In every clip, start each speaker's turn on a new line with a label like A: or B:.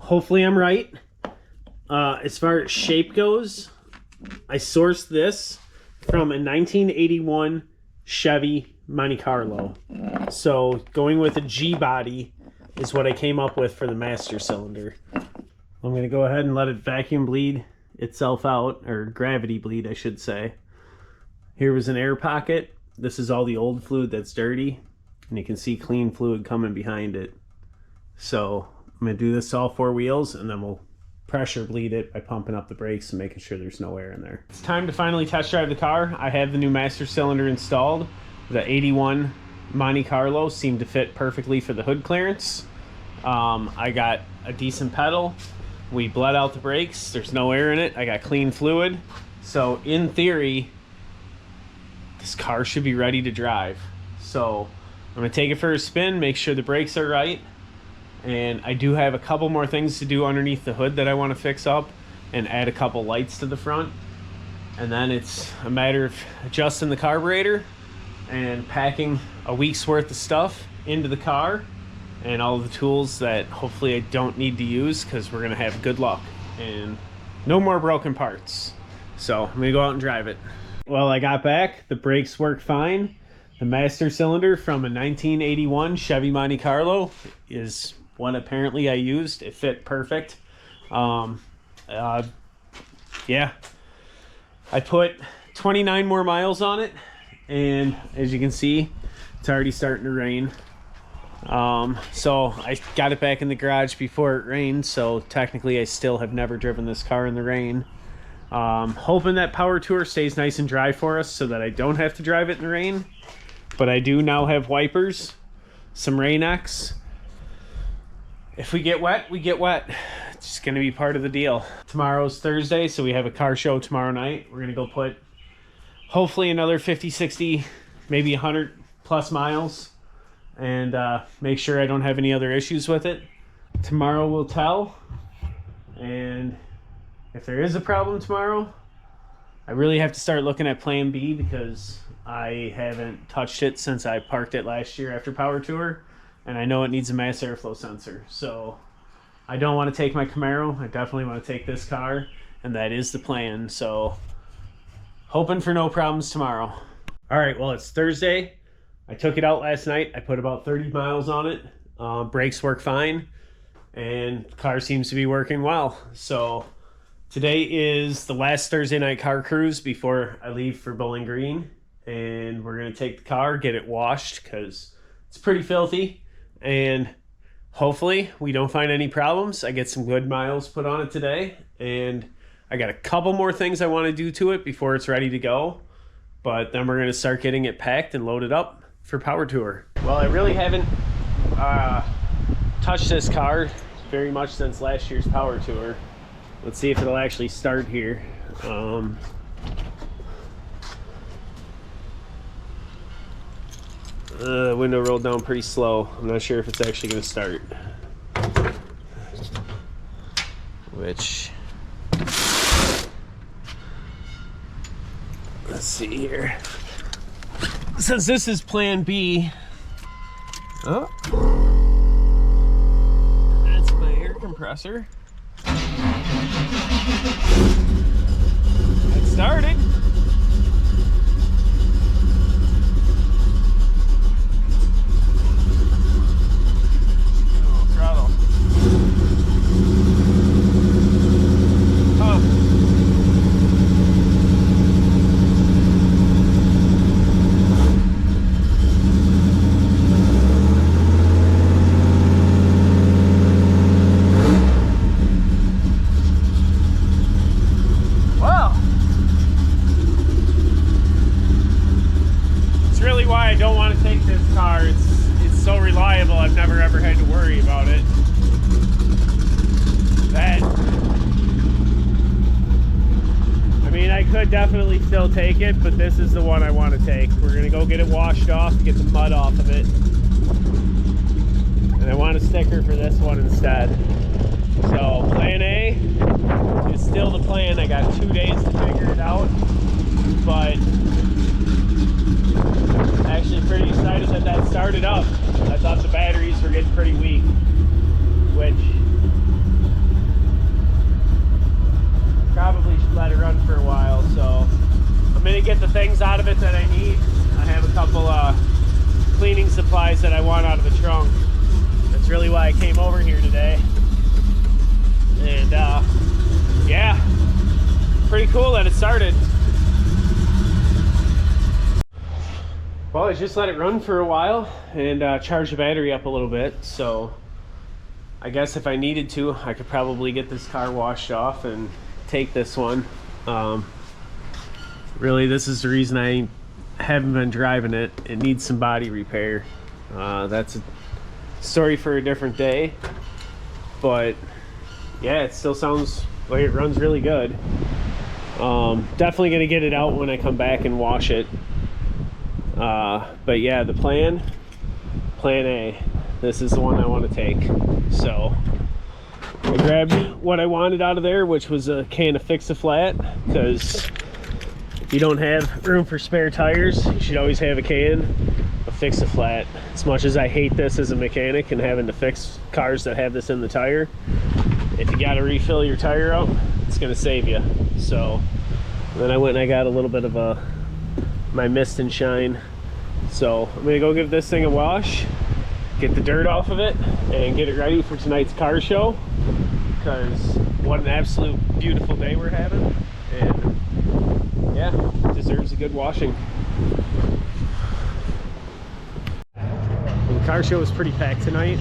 A: hopefully I'm right. As far as shape goes, I sourced this from a 1981 Chevy Monte Carlo. So going with a G body is what I came up with for the master cylinder. I'm going to go ahead and let it vacuum bleed itself out, or gravity bleed I should say. Here was an air pocket. This is all the old fluid that's dirty, and you can see clean fluid coming behind it. So I'm going to do this to all four wheels, and then we'll pressure bleed it by pumping up the brakes and making sure there's no air in there. It's time to finally test drive the car. I have the new master cylinder installed. The 81 Monte Carlo seemed to fit perfectly for the hood clearance. I got a decent pedal. We bled out the brakes. There's no air in it. I got clean fluid. So in theory, this car should be ready to drive. So I'm gonna take it for a spin, make sure the brakes are right. And I do have a couple more things to do underneath the hood that I want to fix up and add a couple lights to the front. And then it's a matter of adjusting the carburetor and packing a week's worth of stuff into the car and all the tools that hopefully I don't need to use, because we're going to have good luck and no more broken parts. So I'm going to go out and drive it. Well, I got back. The brakes work fine. The master cylinder from a 1981 Chevy Monte Carlo is one apparently I used. It fit perfect. Yeah, I put 29 more miles on it, and as you can see, it's already starting to rain. So I got it back in the garage before it rained, so technically I still have never driven this car in the rain. Hoping that Power Tour stays nice and dry for us so that I don't have to drive it in the rain. But I do now have wipers, some Rain-X. If we get wet, we get wet. It's just gonna be part of the deal. Tomorrow's Thursday, so we have a car show tomorrow night. We're gonna go put hopefully another 50, 60, maybe 100 plus miles, and make sure I don't have any other issues with it. Tomorrow will tell, and if there is a problem tomorrow, I really have to start looking at plan B, because I haven't touched it since I parked it last year after Power Tour. And I know it needs a mass airflow sensor. So I don't want to take my Camaro. I definitely want to take this car. And that is the plan. So hoping for no problems tomorrow. All right, well, it's Thursday. I took it out last night. I put about 30 miles on it. Brakes work fine. And the car seems to be working well. So today is the last Thursday night car cruise before I leave for Bowling Green. And we're going to take the car, get it washed, because it's pretty filthy. And hopefully we don't find any problems. I get some good miles put on it today, and I got a couple more things I want to do to it before it's ready to go. But then we're going to start getting it packed and loaded up for Power Tour. Well, I really haven't touched this car very much since last year's Power Tour. Let's see if it'll actually start here. Window rolled down pretty slow. I'm not sure if it's actually going to start. Which, let's see here. Since this is plan B, oh, that's my air compressor. It started. Why I don't want to take this car. It's so reliable. I've never ever had to worry about it. I mean, I could definitely still take it, but this is the one I want to take. We're gonna go get it washed off, get the mud off of it, and I want a sticker for this one instead. So plan A is still the plan. I got 2 days to figure it out, but actually pretty excited that that started up. I thought the batteries were getting pretty weak, which comes out of it that I need. I have a couple cleaning supplies that I want out of the trunk. That's really why I came over here today. And yeah, pretty cool that it started. Well, I just let it run for a while and charge the battery up a little bit. So I guess if I needed to, I could probably get this car washed off and take this one. Really, this is the reason I haven't been driving it. It needs some body repair. That's a story for a different day. But yeah, it still sounds like it runs really good. Definitely gonna get it out when I come back and wash it. But yeah, the plan A, this is the one I want to take. So I grabbed what I wanted out of there, which was a can of Fix-A-Flat, because if you don't have room for spare tires, you should always have a can of Fix-A-Flat. As much as I hate this as a mechanic and having to fix cars that have this in the tire, if you got to refill your tire up, it's going to save you. So then I went and I got a little bit of my Mist and Shine. So I'm gonna go give this thing a wash, get the dirt off of it, and get it ready for tonight's car show, because what an absolute beautiful day we're having, and yeah, it deserves a good washing. Well, the car show is pretty packed tonight.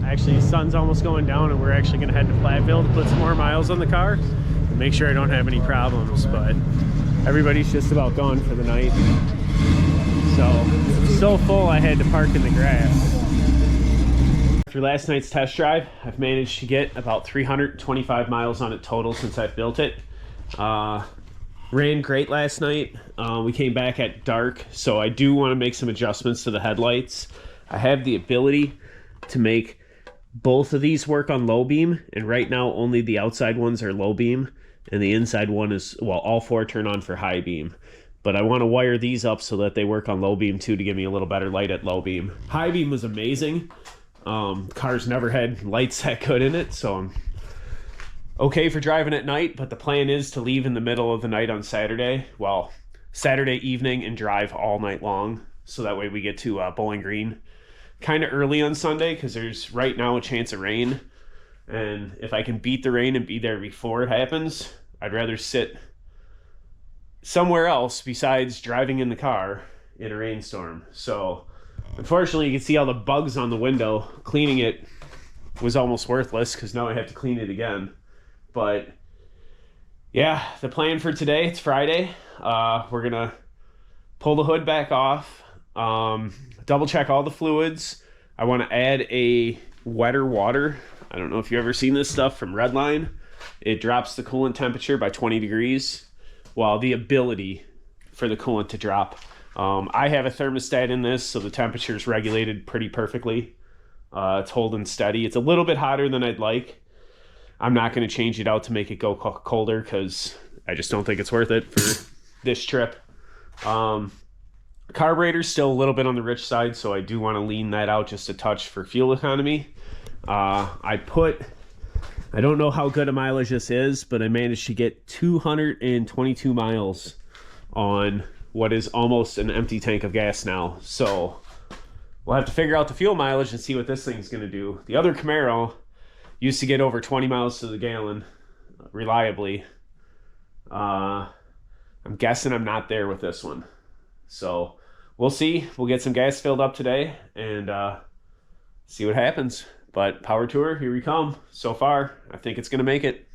A: Actually, the sun's almost going down and we're actually gonna head to Platteville to put some more miles on the car and make sure I don't have any problems, but everybody's just about gone for the night. So it's so full I had to park in the grass. After last night's test drive, I've managed to get about 325 miles on it total since I've built it. Ran great last night. We came back at dark, so I do want to make some adjustments to the headlights. I have the ability to make both of these work on low beam, and right now only the outside ones are low beam and the inside one is, well, all four turn on for high beam. But I want to wire these up so that they work on low beam too, to give me a little better light at low beam. High beam was amazing. Car's never had lights that good in it, so I'm okay for driving at night, but the plan is to leave in the middle of the night on Saturday. Well, Saturday evening, and drive all night long, so that way we get to Bowling Green kind of early on Sunday, because there's right now a chance of rain. And if I can beat the rain and be there before it happens, I'd rather sit somewhere else besides driving in the car in a rainstorm. So unfortunately, you can see all the bugs on the window. Cleaning it was almost worthless because now I have to clean it again. But yeah, the plan for today, it's Friday. We're gonna pull the hood back off, double check all the fluids. I want to add a wetter water. I don't know if you've ever seen this stuff from Redline. It drops the coolant temperature by 20 degrees. Well, the ability for the coolant to drop. I have a thermostat in this, so the temperature is regulated pretty perfectly. It's holding steady. It's a little bit hotter than I'd like. I'm not going to change it out to make it go colder because I just don't think it's worth it for this trip. Carburetor's still a little bit on the rich side, so I do want to lean that out just a touch for fuel economy. I don't know how good a mileage this is, but I managed to get 222 miles on what is almost an empty tank of gas now. So we'll have to figure out the fuel mileage and see what this thing's going to do. The other Camaro used to get over 20 miles to the gallon reliably. I'm guessing I'm not there with this one. So we'll see. We'll get some gas filled up today and see what happens. But Power Tour, here we come. So far, I think it's going to make it.